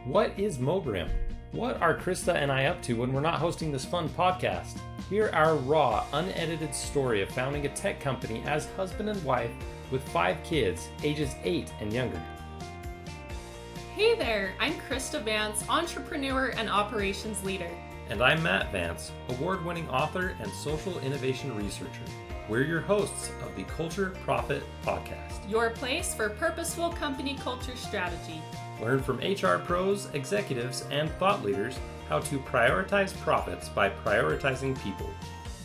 What is Mobrium? What are Krista and I up to when we're not hosting this fun podcast? Hear our raw, unedited story of founding a tech company as husband and wife with 5 kids, ages 8 and younger. Hey there, I'm Crista Vance, entrepreneur and operations leader. And I'm Matt Vance, award-winning author and social innovation researcher. We're your hosts of the Culture Profit Podcast. Your place for purposeful company culture strategy. Learn from HR pros, executives, and thought leaders how to prioritize profits by prioritizing people.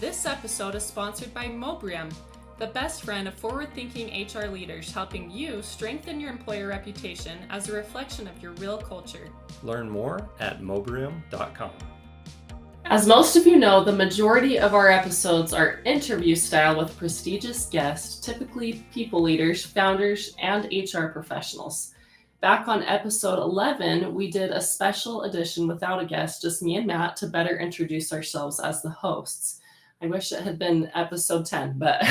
This episode is sponsored by Mobrium, the best friend of forward-thinking HR leaders, helping you strengthen your employer reputation as a reflection of your real culture. Learn more at mobrium.com. As most of you know, the majority of our episodes are interview style with prestigious guests, typically people leaders, founders, and HR professionals. Back on episode 11, we did a special edition without a guest, just me and Matt, to better introduce ourselves as the hosts. I wish it had been episode 10, but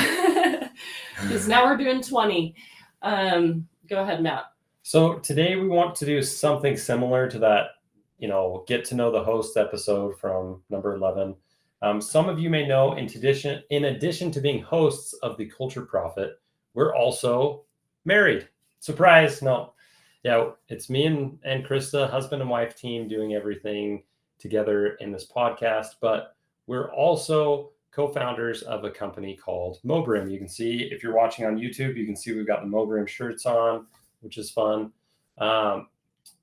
because now we're doing 20. Go ahead, Matt. So today we want to do something similar to that, get to know the host episode from number 11. Some of you may know, in addition to being hosts of the Culture Profit, we're also married. Surprise, no. Yeah, it's me and Krista, husband and wife team, doing everything together in this podcast, but we're also co-founders of a company called Mobrium. You can see, if you're watching on YouTube, you can see we've got the Mobrium shirts on, which is fun.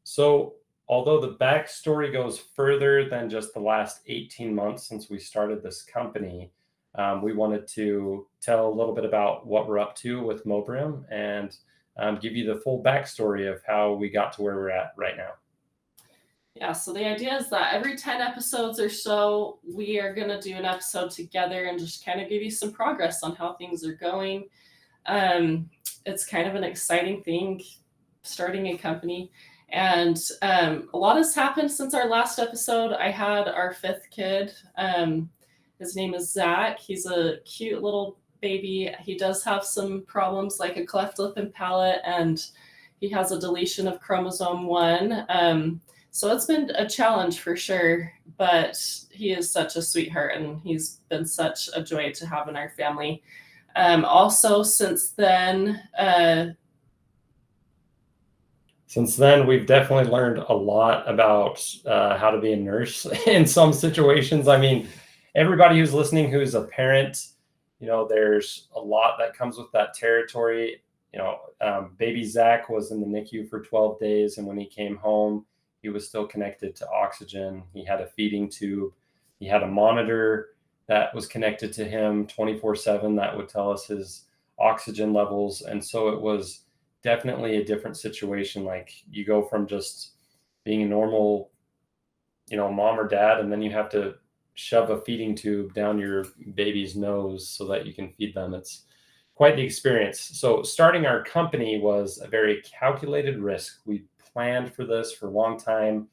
So although the backstory goes further than just the last 18 months since we started this company, we wanted to tell a little bit about what we're up to with Mobrium and give you the full backstory of how we got to where we're at right now. Yeah, so the idea is that every 10 episodes or so, we are going to do an episode together and just kind of give you some progress on how things are going. It's kind of an exciting thing, starting a company. And a lot has happened since our last episode. I had our 5th kid. His name is Zach. He's a cute little baby. He does have some problems like a cleft lip and palate, and he has a deletion of chromosome 1. So it's been a challenge for sure, but he is such a sweetheart and he's been such a joy to have in our family. Also, since then, we've definitely learned a lot about how to be a nurse in some situations. I mean, everybody who's listening who's a parent, there's a lot that comes with that territory. Baby Zach was in the NICU for 12 days, and when he came home, he was still connected to oxygen. He had a feeding tube. He had a monitor that was connected to him 24/7 that would tell us his oxygen levels. And so it was definitely a different situation. Like, you go from just being a normal, mom or dad, and then you have to shove a feeding tube down your baby's nose so that you can feed them. It's quite the experience. So starting our company was a very calculated risk. We planned for this for a long time.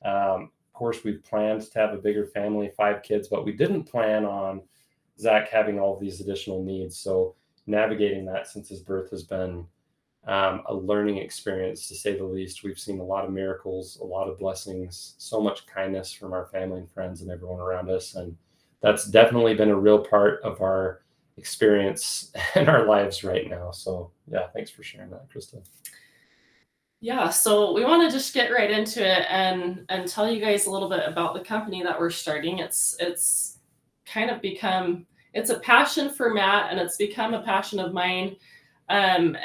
Of course, we've planned to have a bigger family, 5 kids, but we didn't plan on Zach having all of these additional needs. So navigating that since his birth has been a learning experience, to say the least. We've seen a lot of miracles, a lot of blessings, so much kindness from our family and friends and everyone around us. And that's definitely been a real part of our experience in our lives right now. So yeah, thanks for sharing that, Krista. Yeah, so we want to just get right into it and tell you guys a little bit about the company that we're starting. It's kind of become, it's a passion for Matt, and it's become a passion of mine. And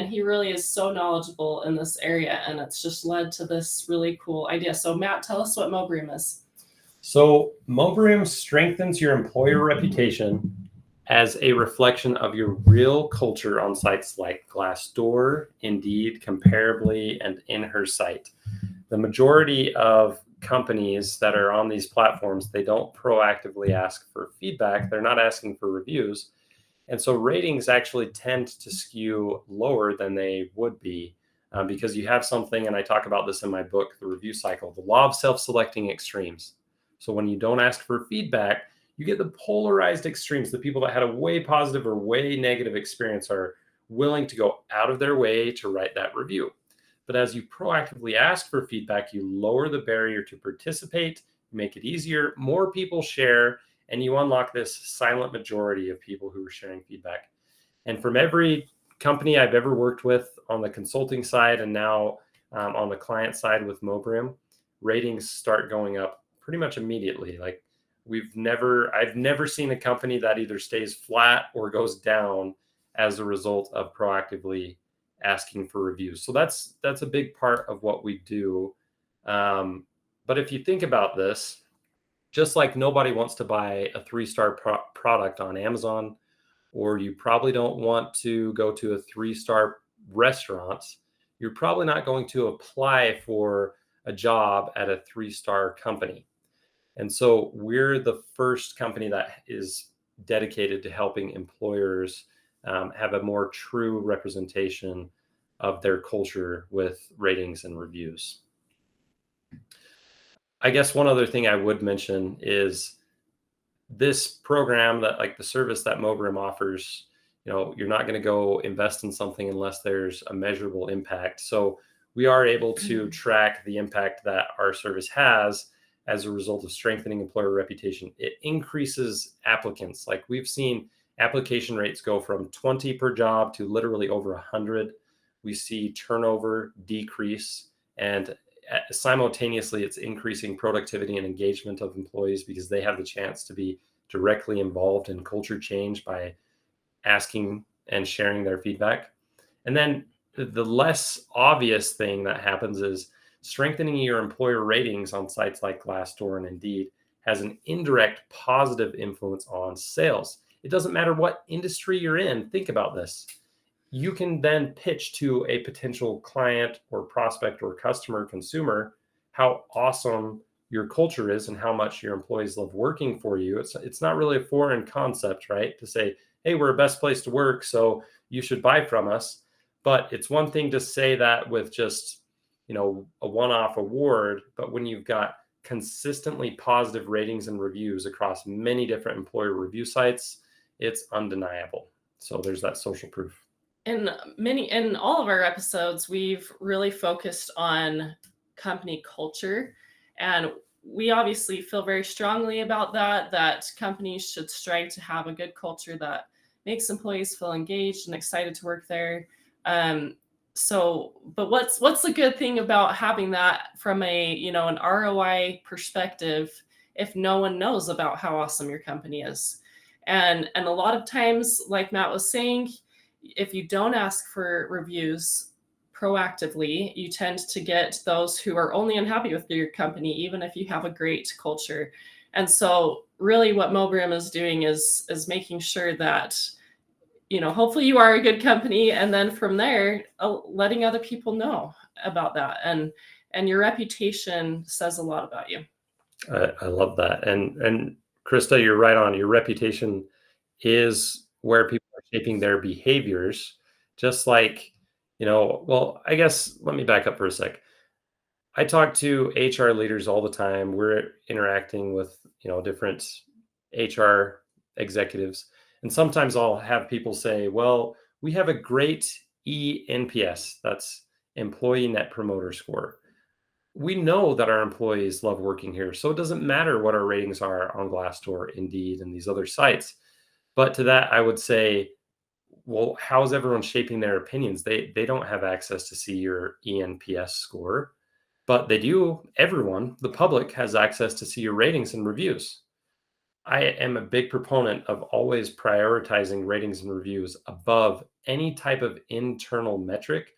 he really is so knowledgeable in this area, and it's just led to this really cool idea. So Matt, tell us what Mobrium is. So Mobrium strengthens your employer reputation as a reflection of your real culture on sites like Glassdoor, Indeed, Comparably, and InHerSite. The majority of companies that are on these platforms, they don't proactively ask for feedback. They're not asking for reviews. And so ratings actually tend to skew lower than they would be because you have something, and I talk about this in my book, The Review Cycle, the law of self-selecting extremes. So when you don't ask for feedback, you get the polarized extremes. The people that had a way positive or way negative experience are willing to go out of their way to write that review. But as you proactively ask for feedback, you lower the barrier to participate, make it easier, more people share, and you unlock this silent majority of people who are sharing feedback. And from every company I've ever worked with on the consulting side and now on the client side with Mobrium, ratings start going up pretty much immediately. Like I've never seen a company that either stays flat or goes down as a result of proactively asking for reviews. So that's a big part of what we do. But if you think about this, just like nobody wants to buy a 3-star product on Amazon, or you probably don't want to go to a 3-star restaurant, you're probably not going to apply for a job at a 3-star company. And so we're the first company that is dedicated to helping employers have a more true representation of their culture with ratings and reviews. I guess one other thing I would mention is this program, that like the service that Mobrium offers, you're not going to go invest in something unless there's a measurable impact. So we are able to track the impact that our service has as a result of strengthening employer reputation. It increases applicants. Like we've seen application rates go from 20 per job to literally over 100. We see turnover decrease, and simultaneously it's increasing productivity and engagement of employees because they have the chance to be directly involved in culture change by asking and sharing their feedback. And then the less obvious thing that happens is strengthening your employer ratings on sites like Glassdoor and Indeed has an indirect positive influence on sales. It doesn't matter what industry you're in. Think about this. You can then pitch to a potential client or prospect or customer, consumer, how awesome your culture is and how much your employees love working for you. It's not really a foreign concept, right? To say, hey, we're a best place to work, so you should buy from us. But it's one thing to say that with just, a one-off award, but when you've got consistently positive ratings and reviews across many different employer review sites, it's undeniable. So there's that social proof. In all of our episodes, we've really focused on company culture, and we obviously feel very strongly about that companies should strive to have a good culture that makes employees feel engaged and excited to work there. But what's the good thing about having that from an ROI perspective if no one knows about how awesome your company is? And a lot of times, like Matt was saying, if you don't ask for reviews proactively, you tend to get those who are only unhappy with your company, even if you have a great culture. And so really what Mobrium is doing is making sure that, hopefully you are a good company. And then from there, letting other people know about that. And your reputation says a lot about you. I love that. And Krista, you're right on. Your reputation is where people are shaping their behaviors, just like, well, I guess let me back up for a sec. I talk to HR leaders all the time. We're interacting with, different HR executives. And sometimes I'll have people say, well, we have a great ENPS, that's Employee Net Promoter Score. We know that our employees love working here, so it doesn't matter what our ratings are on Glassdoor, Indeed, and these other sites. But to that, I would say, well, how is everyone shaping their opinions? They don't have access to see your ENPS score, but they do. Everyone, the public, has access to see your ratings and reviews. I am a big proponent of always prioritizing ratings and reviews above any type of internal metric,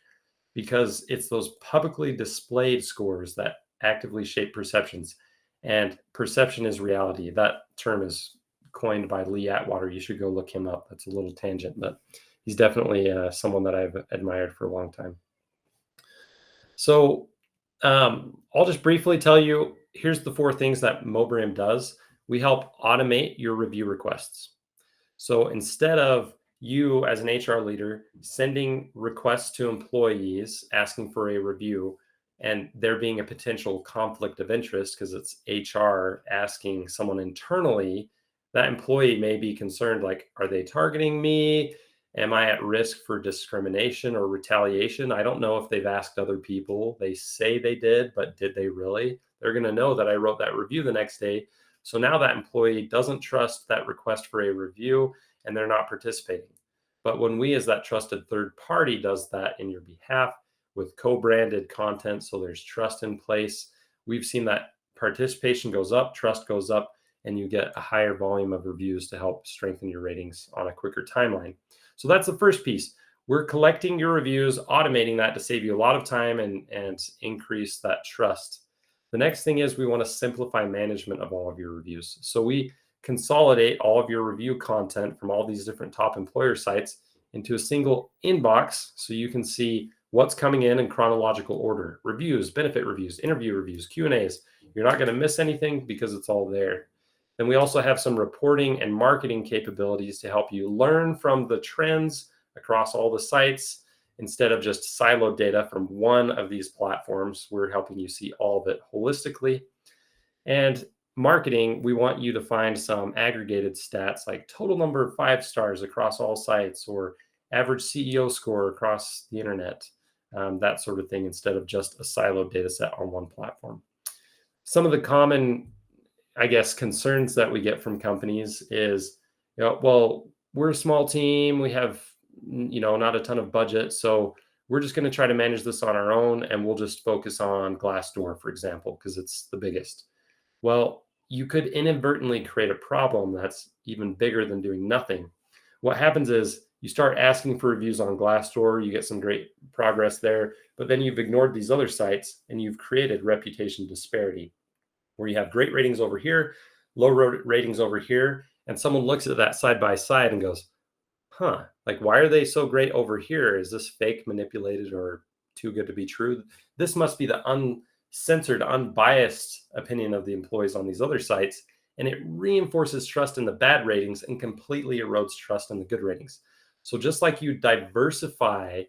because it's those publicly displayed scores that actively shape perceptions. And perception is reality. That term is coined by Lee Atwater. You should go look him up. That's a little tangent, but he's definitely someone that I've admired for a long time. So I'll just briefly tell you, here's the 4 things that Mobrium does. We help automate your review requests. So instead of you as an HR leader sending requests to employees asking for a review, and there being a potential conflict of interest because it's HR asking someone internally, that employee may be concerned, like, are they targeting me? Am I at risk for discrimination or retaliation? I don't know if they've asked other people. They say they did, but did they really? They're going to know that I wrote that review the next day. So now that employee doesn't trust that request for a review and they're not participating. But when we, as that trusted third party, does that in your behalf with co-branded content, so there's trust in place, we've seen that participation goes up, trust goes up, and you get a higher volume of reviews to help strengthen your ratings on a quicker timeline. So that's the first piece. We're collecting your reviews, automating that to save you a lot of time and increase that trust. The next thing is we want to simplify management of all of your reviews. So we consolidate all of your review content from all these different top employer sites into a single inbox so you can see what's coming in chronological order. Reviews, benefit reviews, interview reviews, Q&As. You're not going to miss anything because it's all there. Then we also have some reporting and marketing capabilities to help you learn from the trends across all the sites. Instead of just siloed data from one of these platforms, we're helping you see all of it holistically. And marketing, we want you to find some aggregated stats like total number of 5 stars across all sites or average CEO score across the internet, that sort of thing, instead of just a siloed data set on one platform. Some of the common, I guess, concerns that we get from companies is, well, we're a small team, we have, not a ton of budget, so we're just going to try to manage this on our own, and we'll just focus on Glassdoor, for example, because it's the biggest. Well, you could inadvertently create a problem that's even bigger than doing nothing. What happens is you start asking for reviews on Glassdoor, you get some great progress there, but then you've ignored these other sites and you've created reputation disparity, where you have great ratings over here, low ratings over here, and someone looks at that side by side and goes, like, why are they so great over here? Is this fake, manipulated, or too good to be true? This must be the uncensored, unbiased opinion of the employees on these other sites, and it reinforces trust in the bad ratings and completely erodes trust in the good ratings. So just like you diversify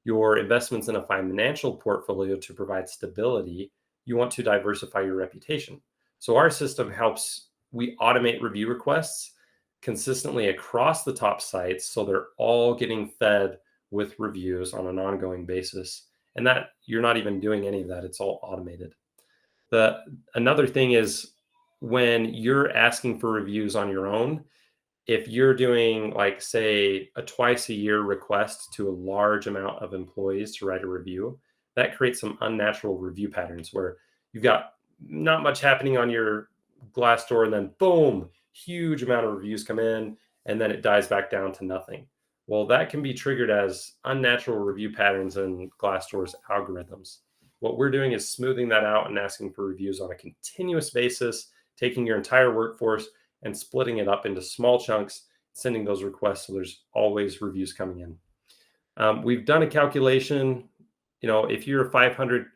your investments in a financial portfolio to provide stability, you want to diversify your reputation. So our system helps we automate review requests consistently across the top sites, so they're all getting fed with reviews on an ongoing basis. And that you're not even doing any of that, it's all automated. Another thing is, when you're asking for reviews on your own, if you're doing, like, say, a twice a year request to a large amount of employees to write a review, that creates some unnatural review patterns where you've got not much happening on your Glassdoor, and then boom, huge amount of reviews come in, and then it dies back down to nothing. Well, that can be triggered as unnatural review patterns in Glassdoor's algorithms. What we're doing is smoothing that out and asking for reviews on a continuous basis, taking your entire workforce and splitting it up into small chunks, sending those requests so there's always reviews coming in. We've done a calculation. If you're a 500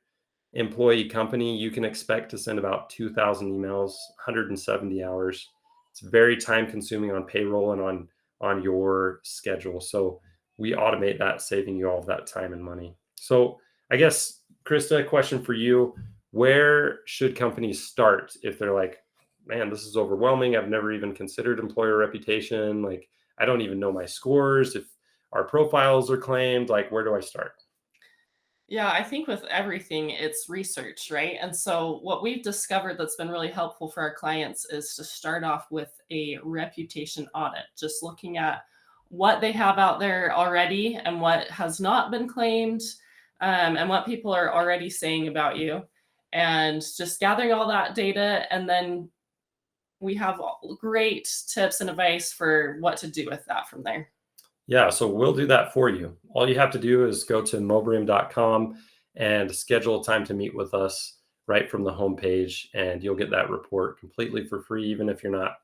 employee company, you can expect to send about 2,000 emails, 170 hours. It's very time consuming on payroll and on your schedule. So we automate that, saving you all of that time and money. So I guess, Krista, a question for you. Where should companies start if they're like, man, this is overwhelming, I've never even considered employer reputation, like, I don't even know my scores, if our profiles are claimed, like, where do I start? Yeah, I think with everything, it's research, right? And so what we've discovered that's been really helpful for our clients is to start off with a reputation audit, just looking at what they have out there already and what has not been claimed, and what people are already saying about you, and just gathering all that data. And then we have great tips and advice for what to do with that from there. Yeah, so we'll do that for you. All you have to do is go to mobrium.com and schedule a time to meet with us right from the homepage, and you'll get that report completely for free, even if you're not,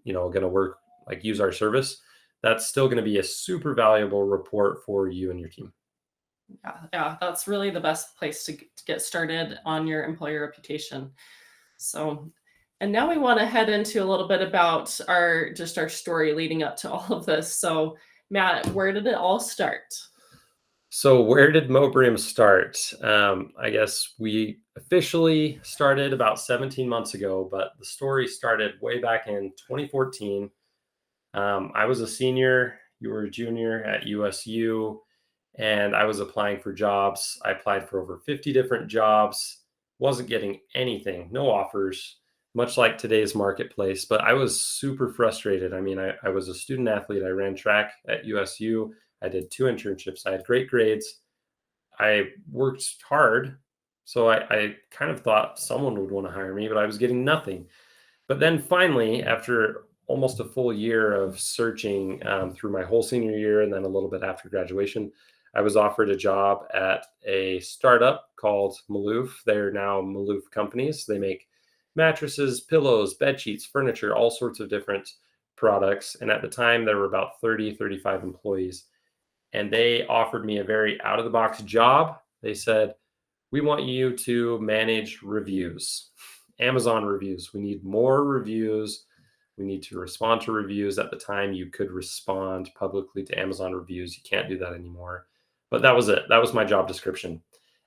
going to use our service. That's still going to be a super valuable report for you and your team. Yeah, that's really the best place to get started on your employer reputation. So, and now we want to head into a little bit about our story leading up to all of this. So, Matt, where did it all start? So where did Mobrium start? I guess we officially started about 17 months ago, but the story started way back in 2014. I was a senior you were a junior at USU, and I was applying for jobs. I applied for over 50 different jobs, wasn't getting anything, no offers, much like today's marketplace. But I was super frustrated. I mean, I was a student athlete. I ran track at USU. I did 2 internships. I had great grades. I worked hard. So I kind of thought someone would want to hire me, but I was getting nothing. But then finally, after almost a full year of searching through my whole senior year and then a little bit after graduation, I was offered a job at a startup called Maloof. They're now Maloof Companies. They make mattresses, pillows, bed sheets, furniture, all sorts of different products. And at the time, there were about 30, 35 employees. And they offered me a very out of the box job. They said, we want you to manage reviews, Amazon reviews. We need more reviews. We need to respond to reviews. At the time, you could respond publicly to Amazon reviews. You can't do that anymore. But that was it. That was my job description.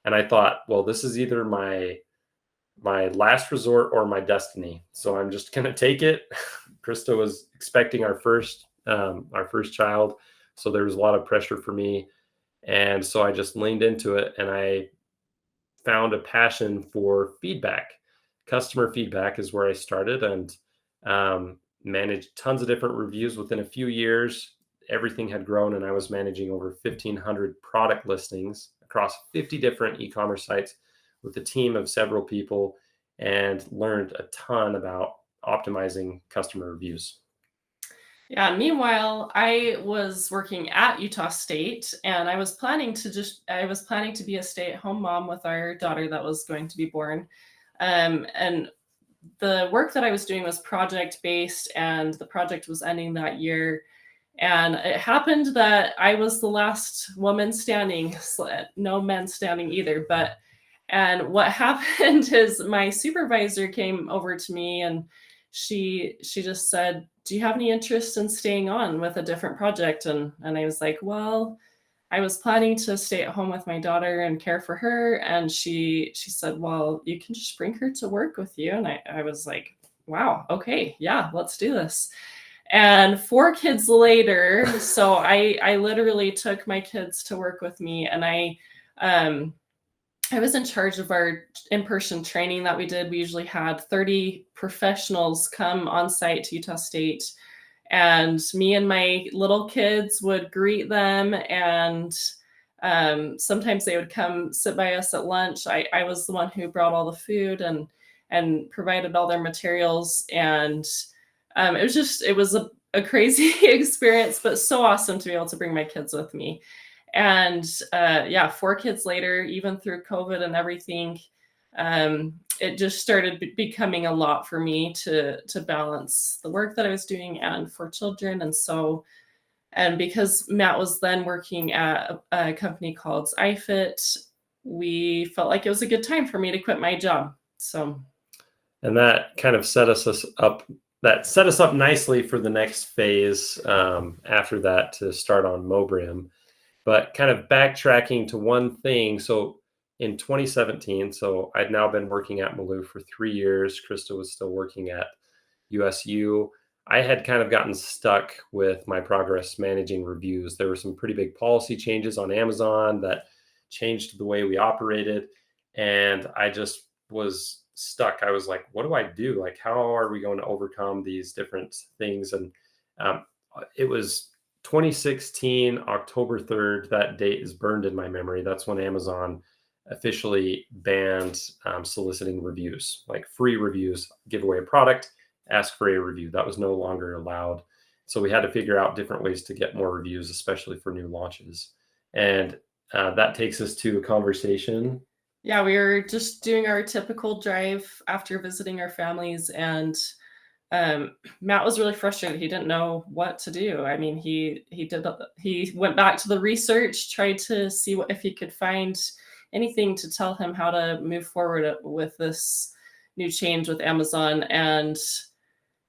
And I thought, well, this is either my last resort or my destiny. So I'm just gonna take it. Krista was expecting our first child, so there was a lot of pressure for me. And so I just leaned into it, and I found a passion for feedback. Customer feedback is where I started, and managed tons of different reviews. Within a few years, everything had grown, and I was managing over 1,500 product listings across 50 different e-commerce sites with a team of several people, and learned a ton about optimizing customer reviews. Yeah, meanwhile, I was working at Utah State, and I was planning to be a stay-at-home mom with our daughter that was going to be born. And the work that I was doing was project based, and the project was ending that year. And it happened that I was the last woman standing, no men standing either. And what happened is my supervisor came over to me, and she just said, "Do you have any interest in staying on with a different project?" And I was like, "Well, I was planning to stay at home with my daughter and care for her." And she said, "Well, you can just bring her to work with you." And I was like, "Wow, okay, yeah, let's do this." And 4 kids later, so I literally took my kids to work with me, and I was in charge of our in-person training that we did. We usually had 30 professionals come on site to Utah State, and me and my little kids would greet them, and sometimes they would come sit by us at lunch. I was the one who brought all the food and provided all their materials, and it was a crazy experience, but so awesome to be able to bring my kids with me. And yeah, 4 kids later, even through COVID and everything, it just started becoming a lot for me to balance the work that I was doing and for children. And because Matt was then working at a company called iFit, we felt like it was a good time for me to quit my job. So, And that kind of set us up. That set us up nicely for the next phase after that to start on Mobrium. But kind of backtracking to one thing. So in 2017, so I'd now been working at Maloof for 3 years. Krista was still working at USU. I had kind of gotten stuck with my progress managing reviews. There were some pretty big policy changes on Amazon that changed the way we operated. And I just was stuck. I was like, what do I do? Like, how are we going to overcome these different things? And it was 2016, October 3rd. That date is burned in my memory. That's when Amazon officially banned soliciting reviews, like free reviews. Give away a product, ask for a review. That was no longer allowed. So we had to figure out different ways to get more reviews, especially for new launches. And that takes us to a conversation. Yeah, we were just doing our typical drive after visiting our families, and Matt was really frustrated. He didn't know what to do. I mean, he went back to the research, tried to see if he could find anything to tell him how to move forward with this new change with Amazon. And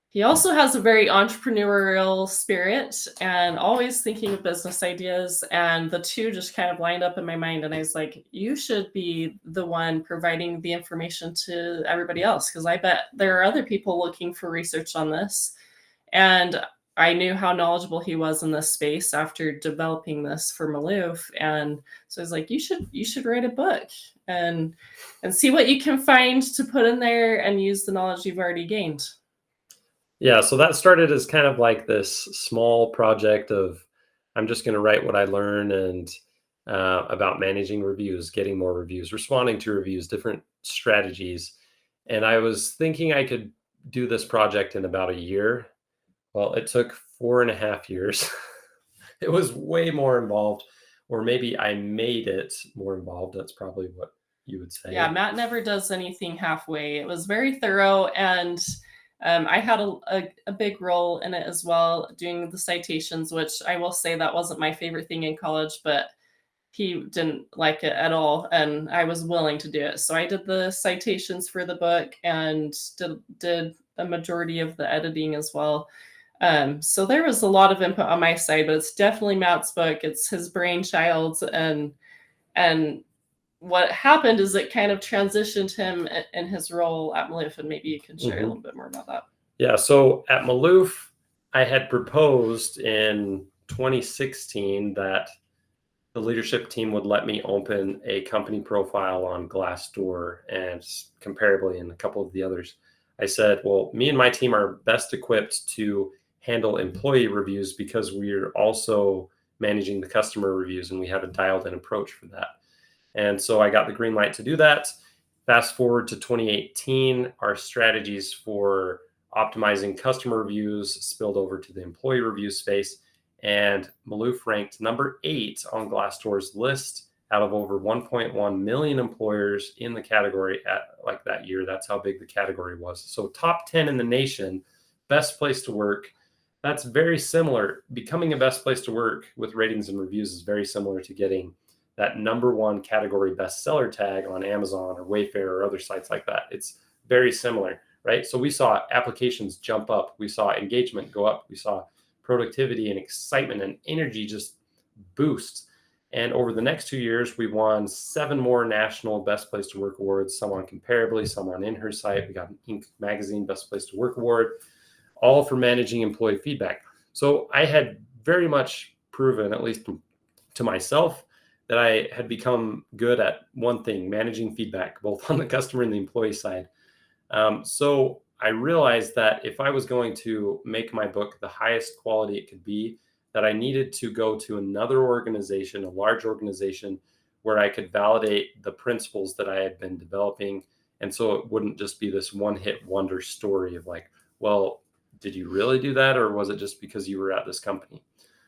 he also has a very entrepreneurial spirit and always thinking of business ideas. And the two just kind of lined up in my mind. And I was like, you should be the one providing the information to everybody else, because I bet there are other people looking for research on this. And I knew how knowledgeable he was in this space after developing this for Maloof, and so I was like, you should write a book and see what you can find to put in there and use the knowledge you've already gained. Yeah, so that started as kind of like this small project of I'm just going to write what I learn and about managing reviews, getting more reviews, responding to reviews, different strategies. And I was thinking I could do this project in about a year. Well, it took 4.5 years. It was way more involved, or maybe I made it more involved. That's probably what you would Yeah, say. Matt never does anything halfway. It was very thorough, and I had a big role in it as well, doing the citations, which I will say that wasn't my favorite thing in college, but he didn't like it at all, and I was willing to do it. So I did the citations for the book and did a majority of the editing as well. So there was a lot of input on my side, but it's definitely Matt's book. It's his brainchild, and what happened is it kind of transitioned him in his role at Maloof, and maybe you can share a little bit more about that. Yeah, so at Maloof, I had proposed in 2016 that the leadership team would let me open a company profile on Glassdoor and comparably in a couple of the others. I said, well, me and my team are best equipped to handle employee reviews because we're also managing the customer reviews and we have a dialed in approach for that. And so I got the green light to do that. Fast forward to 2018, our strategies for optimizing customer reviews spilled over to the employee review space. And Maloof ranked number 8 on Glassdoor's list out of over 1.1 million employers in the category at like that year. That's how big the category was. So top 10 in the nation, best place to work. That's very similar. Becoming a best place to work with ratings and reviews is very similar to getting that number 1 category bestseller tag on Amazon or Wayfair or other sites like that. It's very similar, right? So we saw applications jump up. We saw engagement go up. We saw productivity and excitement and energy just boost. And over the next 2 years, we won 7 more national Best Place to Work awards, some on Comparably, some on In Her Site. We got an Inc. magazine Best Place to Work award, all for managing employee feedback. So I had very much proven, at least to myself, that I had become good at one thing, managing feedback, both on the customer and the employee side. So I realized that if I was going to make my book the highest quality it could be, that I needed to go to another organization, a large organization, where I could validate the principles that I had been developing. And so it wouldn't just be this one-hit wonder story of like, well, did you really do that? Or was it just because you were at this company?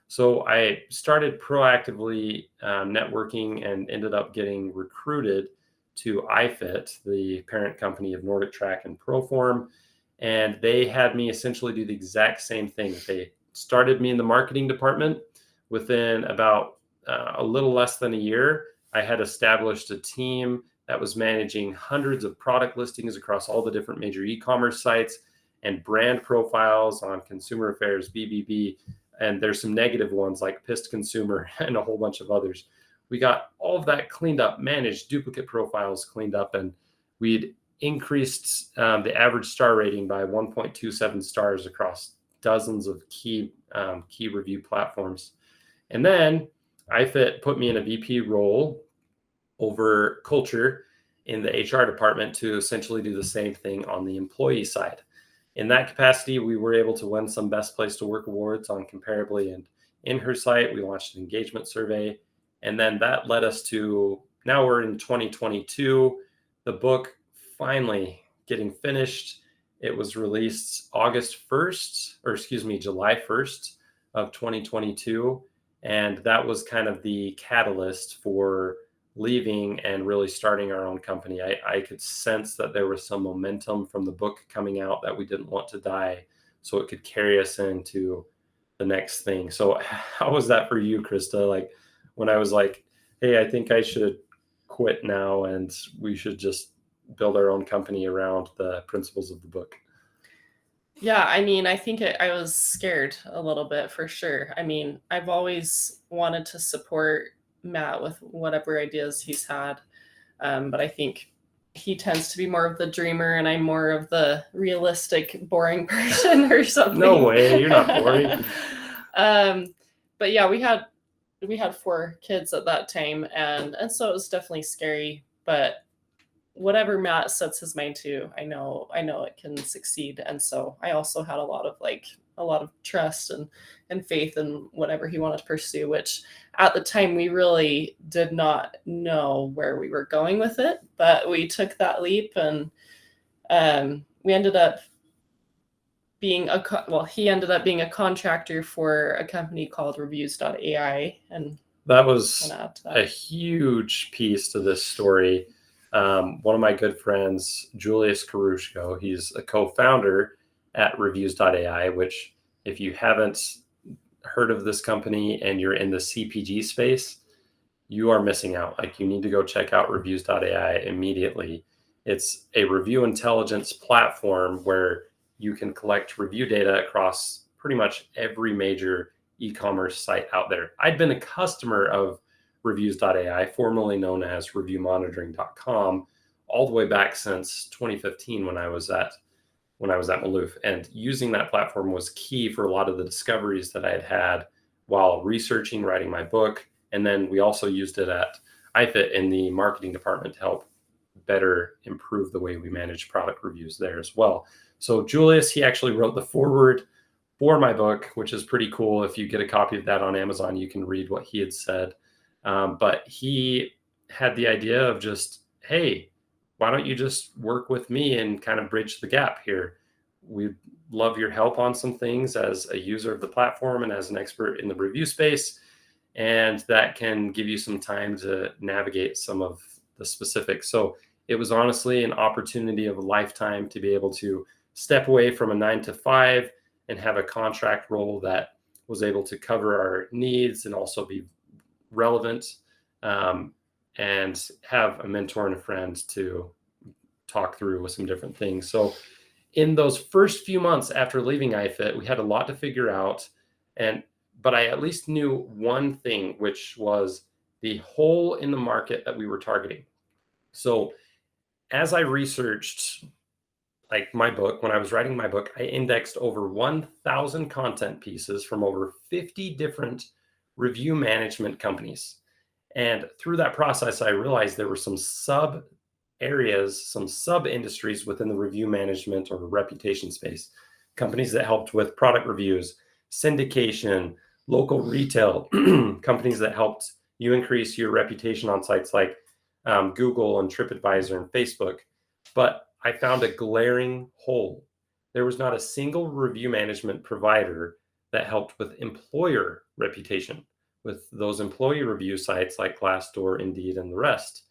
So I started proactively networking and ended up getting recruited to iFit, the parent company of Nordic Track and Proform. And they had me essentially do the exact same thing. They started me in the marketing department. Within about a little less than a year, I had established a team that was managing hundreds of product listings across all the different major e-commerce sites and brand profiles on Consumer Affairs, BBB, and there's some negative ones like Pissed Consumer and a whole bunch of others. We got all of that cleaned up, managed duplicate profiles cleaned up, and we'd increased the average star rating by 1.27 stars across dozens of key review platforms. And then iFit put me in a VP role over culture in the HR department to essentially do the same thing on the employee side. In that capacity, we were able to win some Best Place to Work awards on Comparably and In Her Site. We launched an engagement survey, and then that led us to now we're in 2022. The book finally getting finished. It was released July 1st of 2022. And that was kind of the catalyst for leaving and really starting our own company. I could sense that there was some momentum from the book coming out that we didn't want to die, so it could carry us into the next thing. So how was that for you, Krista? Like when I was like, hey, I think I should quit now and we should just build our own company around the principles of the book. Yeah, I mean, I think I was scared a little bit for sure. I mean, I've always wanted to support Matt with whatever ideas he's had. But I think he tends to be more of the dreamer and I'm more of the realistic, boring person or something. No way, you're not boring. But yeah, we had 4 kids at that time, and so it was definitely scary. But whatever Matt sets his mind to, I know it can succeed. And so I also had a lot of trust and faith in whatever he wanted to pursue, which at the time we really did not know where we were going with it, but we took that leap, and we ended up being he ended up being a contractor for a company called reviews.ai, and that was a huge piece to this story. One of my good friends, Julius Karushko, he's a co-founder at reviews.ai, which if you haven't heard of this company and you're in the CPG space, you are missing out. Like, you need to go check out reviews.ai immediately. It's a review intelligence platform where you can collect review data across pretty much every major e-commerce site out there. I'd been a customer of reviews.ai, formerly known as reviewmonitoring.com, all the way back since 2015 when I was at Maloof. And using that platform was key for a lot of the discoveries that I had while researching, writing my book. And then we also used it at iFit in the marketing department to help better improve the way we manage product reviews there as well. So Julius, he actually wrote the foreword for my book, which is pretty cool. If you get a copy of that on Amazon, you can read what he had said. But he had the idea of just, hey, why don't you just work with me and kind of bridge the gap here? We'd love your help on some things as a user of the platform and as an expert in the review space. And that can give you some time to navigate some of the specifics. So it was honestly an opportunity of a lifetime to be able to step away from a 9-to-5 and have a contract role that was able to cover our needs and also be relevant, and have a mentor and a friend to talk through with some different things. So in those first few months after leaving iFit, we had a lot to figure out, but I at least knew one thing, which was the hole in the market that we were targeting. So as I researched, like my book, when I was writing my book, I indexed over 1,000 content pieces from over 50 different review management companies. And through that process, I realized there were some sub areas, some sub industries within the review management or reputation space, companies that helped with product reviews, syndication, local retail, companies that helped you increase your reputation on sites like Google and TripAdvisor and Facebook. But I found a glaring hole. There was not a single review management provider that helped with employer reputation, with those employee review sites like Glassdoor, Indeed, and the rest.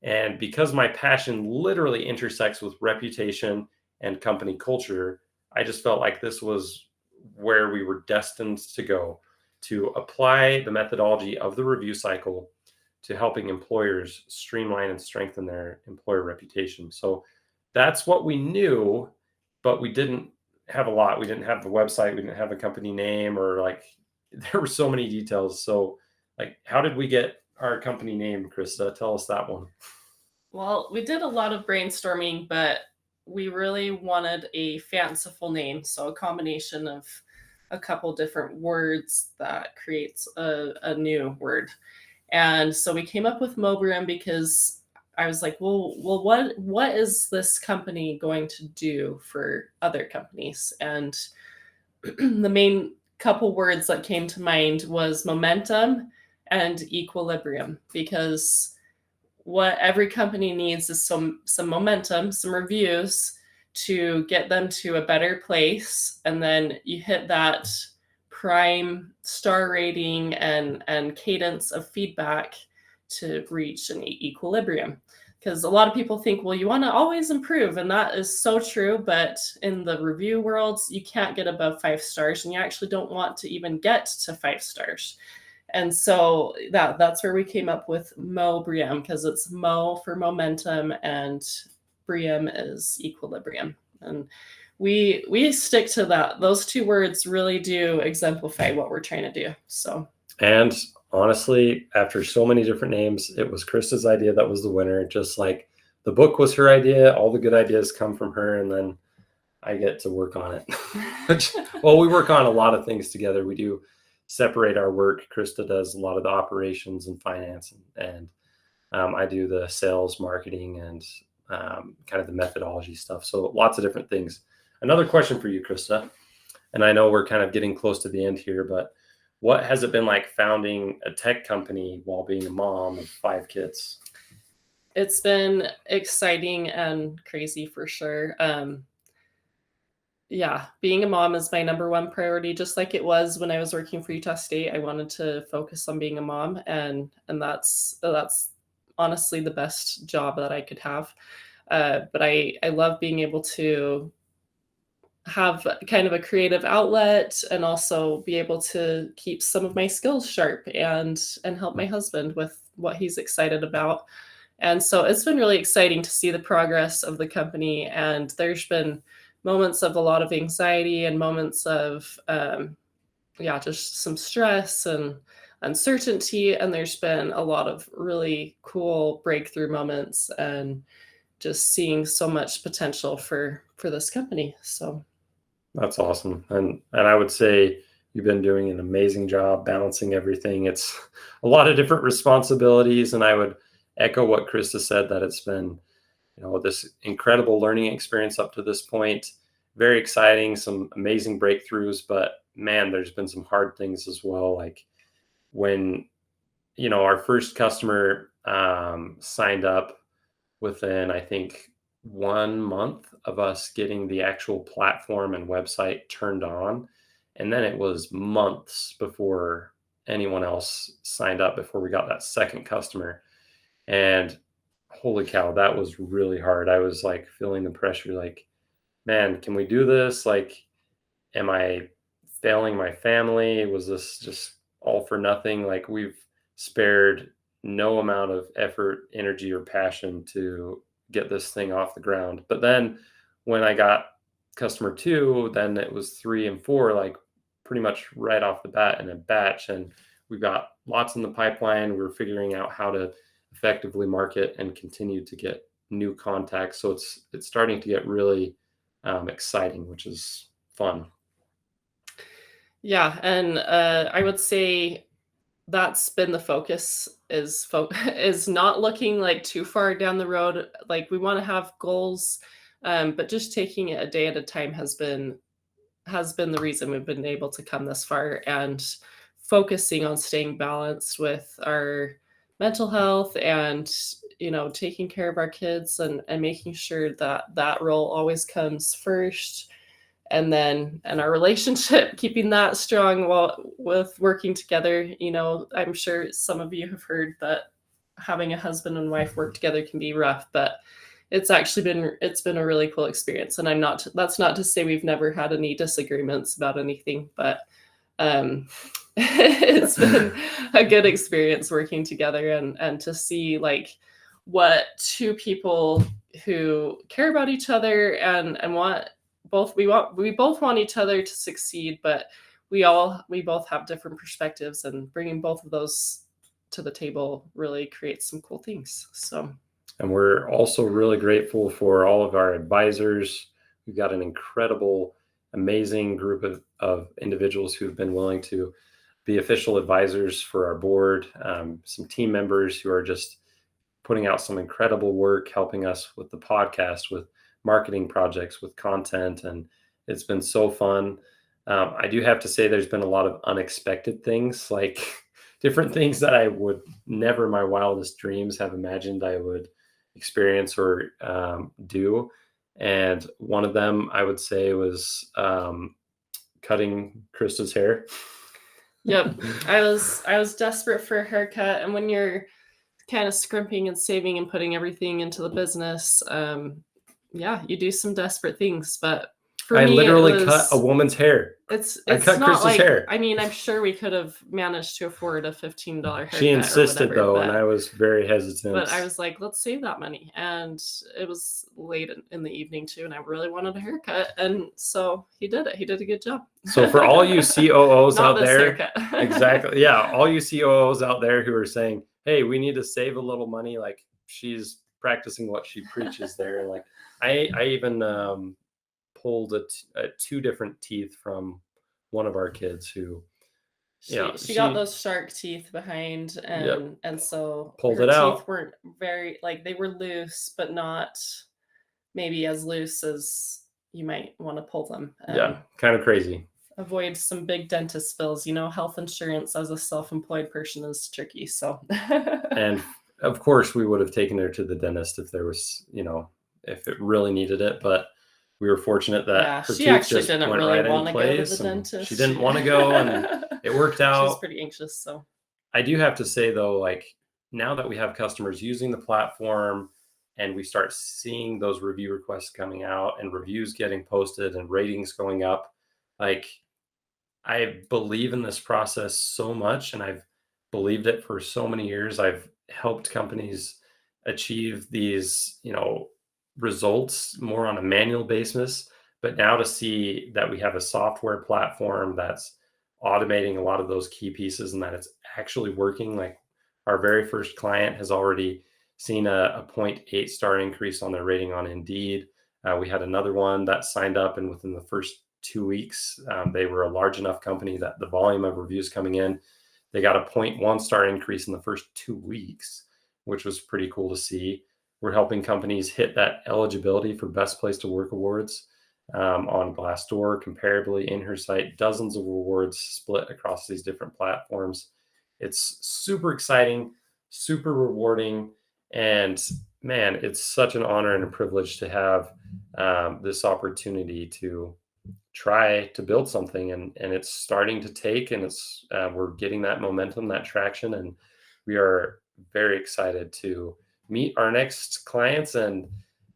And because my passion literally intersects with reputation and company culture, I just felt like this was where we were destined to go, to apply the methodology of the review cycle to helping employers streamline and strengthen their employer reputation. So that's what we knew, but we didn't have a lot. We didn't have the website. We didn't have a company name, or like, there were so many details. So like, how did we get our company name, Krista? Tell us that one. Well, we did a lot of brainstorming, but we really wanted a fanciful name. So a combination of a couple different words that creates a new word. And so we came up with Mobrium because I was like, well, what is this company going to do for other companies? And the main couple words that came to mind was momentum and equilibrium, because what every company needs is some momentum, some reviews to get them to a better place. And then you hit that prime star rating and cadence of feedback to reach an equilibrium. Because a lot of people think, well, you want to always improve, and that is so true. But in the review worlds, you can't get above 5 stars, and you actually don't want to even get to 5 stars. And so that's where we came up with Mobrium, because it's Mo for momentum and Brium is equilibrium. And we stick to that. Those 2 words really do exemplify what we're trying to do. So, and honestly, after so many different names, it was Krista's idea that was the winner, just like the book was her idea. All the good ideas come from her, and then I get to work on it. Well, we work on a lot of things together. We do separate our work. Krista does a lot of the operations and finance, and I do the sales, marketing, and kind of the methodology stuff. So lots of different things. Another question for you, Krista, and I know we're kind of getting close to the end here, but what has it been like founding a tech company while being a mom of 5 kids? It's been exciting and crazy for sure. Yeah, being a mom is my number one priority, just like it was when I was working for Utah State. I wanted to focus on being a mom, and that's honestly the best job that I could have. But I love being able to have kind of a creative outlet and also be able to keep some of my skills sharp and help my husband with what he's excited about. And so it's been really exciting to see the progress of the company. And there's been moments of a lot of anxiety and moments of, just some stress and uncertainty. And there's been a lot of really cool breakthrough moments and just seeing so much potential for this company. So That's awesome. And I would say you've been doing an amazing job balancing everything. It's a lot of different responsibilities, and I would echo what Krista said, that it's been, this incredible learning experience up to this point. Very exciting, some amazing breakthroughs, but man, there's been some hard things as well. Like when, our first customer signed up within, I think, 1 month of us getting the actual platform and website turned on. And then it was months before anyone else signed up, before we got that second customer. And holy cow, that was really hard. I was like feeling the pressure, like, man, can we do this? Like, am I failing my family? Was this just all for nothing? Like, we've spared no amount of effort, energy, or passion to get this thing off the ground. But then when I got customer 2, then it was 3 and 4, like pretty much right off the bat in a batch. And we've got lots in the pipeline. We're figuring out how to effectively market and continue to get new contacts. So it's starting to get really exciting, which is fun. yeah, and I would say that's been the focus is is not looking like too far down the road. Like we want to have goals, but just taking it a day at a time has been the reason we've been able to come this far, and focusing on staying balanced with our mental health and taking care of our kids and making sure that that role always comes first, and our relationship keeping that strong while with working together. I'm sure some of you have heard that having a husband and wife work together can be rough, but it's been a really cool experience. And that's not to say we've never had any disagreements about anything, but it's been a good experience working together and to see like what two people who care about each other and we both want each other to succeed, but we both have different perspectives, and bringing both of those to the table really creates some cool things. So, and we're also really grateful for all of our advisors. We've got an incredible, amazing group of individuals who've been willing to be official advisors for our board. Some team members who are just putting out some incredible work, helping us with the podcast, with marketing projects, with content, and it's been so fun. I do have to say there's been a lot of unexpected things, like different things that I would never in my wildest dreams have imagined I would experience or do. And one of them I would say was cutting Krista's hair. Yep. I was desperate for a haircut, and when you're kind of scrimping and saving and putting everything into the business, you do some desperate things. But for I me, literally cut a woman's hair. It's I cut not Krista's like, hair. I mean, I'm sure we could have managed to afford a $15 haircut. She insisted, or whatever, though, and I was very hesitant. But I was like, let's save that money. And it was late in the evening too, and I really wanted a haircut. And so he did it. He did a good job. So for all you COOs Not out this there, haircut. exactly, yeah, all you COOs out there who are saying, hey, we need to save a little money, like she's practicing what she preaches there. And like, I even pulled two different teeth from one of our kids who, She got those shark teeth behind, Yep. and so Pulled her it out. teeth weren't very, like, they were loose, but not maybe as loose as you might want to pull them. Yeah, kind of crazy. Avoid some big dentist bills. Health insurance as a self-employed person is tricky. So, And of course, we would have taken her to the dentist if there was, if it really needed it. But we were fortunate that her she tooth actually just didn't went really right want in to go to place. the dentist. She didn't want to go, and it worked She was out. pretty anxious. So I do have to say though, like now that we have customers using the platform and we start seeing those review requests coming out and reviews getting posted and ratings going up, like I believe in this process so much, and I've believed it for so many years. I've helped companies achieve these, results more on a manual basis. But now to see that we have a software platform that's automating a lot of those key pieces and that it's actually working, like our very first client has already seen a 0.8 star increase on their rating on Indeed. We had another one that signed up, and within the first 2 weeks, they were a large enough company that the volume of reviews coming in, they got a 0.1 star increase in the first 2 weeks, which was pretty cool to see. We're helping companies hit that eligibility for Best Place to Work awards on Glassdoor, Comparably, in her site, dozens of awards split across these different platforms. It's super exciting, super rewarding, and man, it's such an honor and a privilege to have this opportunity to try to build something, and it's starting to take, and it's we're getting that momentum, that traction, and we are very excited to meet our next clients and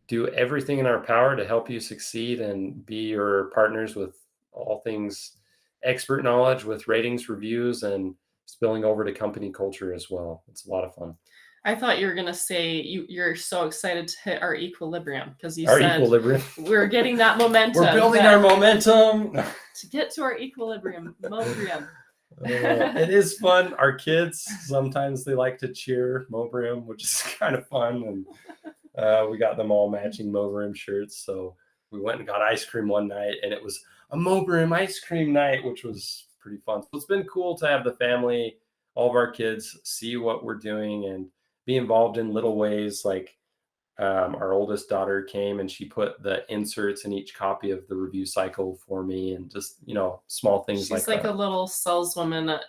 do everything in our power to help you succeed and be your partners with all things expert knowledge, with ratings, reviews, and spilling over to company culture as well. It's a lot of fun. I thought you were going to say you're so excited to hit our equilibrium, because you Our said equilibrium. we're getting that momentum. We're building our momentum. To get to our equilibrium, Mobrium. It is fun. Our kids, sometimes they like to cheer Mobrium, which is kind of fun. And we got them all matching Mobrium shirts. So we went and got ice cream one night, and it was a Mobrium ice cream night, which was pretty fun. So it's been cool to have the family, all of our kids, see what we're doing and be involved in little ways. Like our oldest daughter came and she put the inserts in each copy of the review cycle for me, and just, small things. She's like a little saleswoman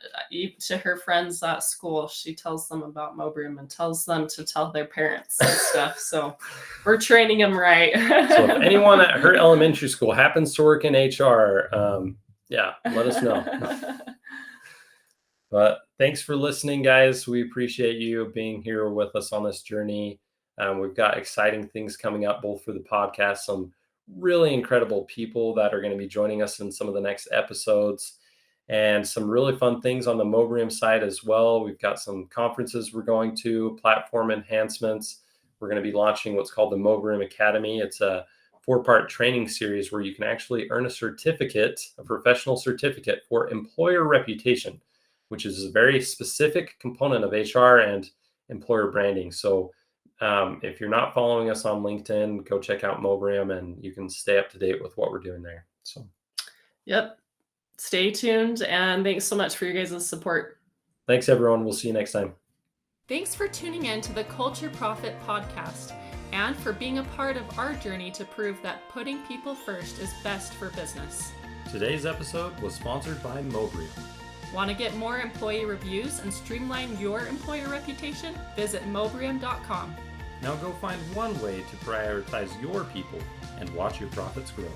to her friends at school. She tells them about Mobrium and tells them to tell their parents and stuff. So we're training them right. So if anyone at her elementary school happens to work in HR, let us know. But thanks for listening, guys. We appreciate you being here with us on this journey. We've got exciting things coming up, both for the podcast, some really incredible people that are going to be joining us in some of the next episodes, and some really fun things on the Mobrium side as well. We've got some conferences we're going to, platform enhancements. We're going to be launching what's called the Mobrium Academy. It's a 4-part training series where you can actually earn a professional certificate for employer reputation, which is a very specific component of HR and employer branding. So if you're not following us on LinkedIn, go check out Mobrium, and you can stay up to date with what we're doing there. So, yep. Stay tuned, and thanks so much for your guys' support. Thanks, everyone. We'll see you next time. Thanks for tuning in to the Culture Profit Podcast, and for being a part of our journey to prove that putting people first is best for business. Today's episode was sponsored by Mobrium. Want to get more employee reviews and streamline your employer reputation? Visit Mobrium.com. Now go find one way to prioritize your people and watch your profits grow.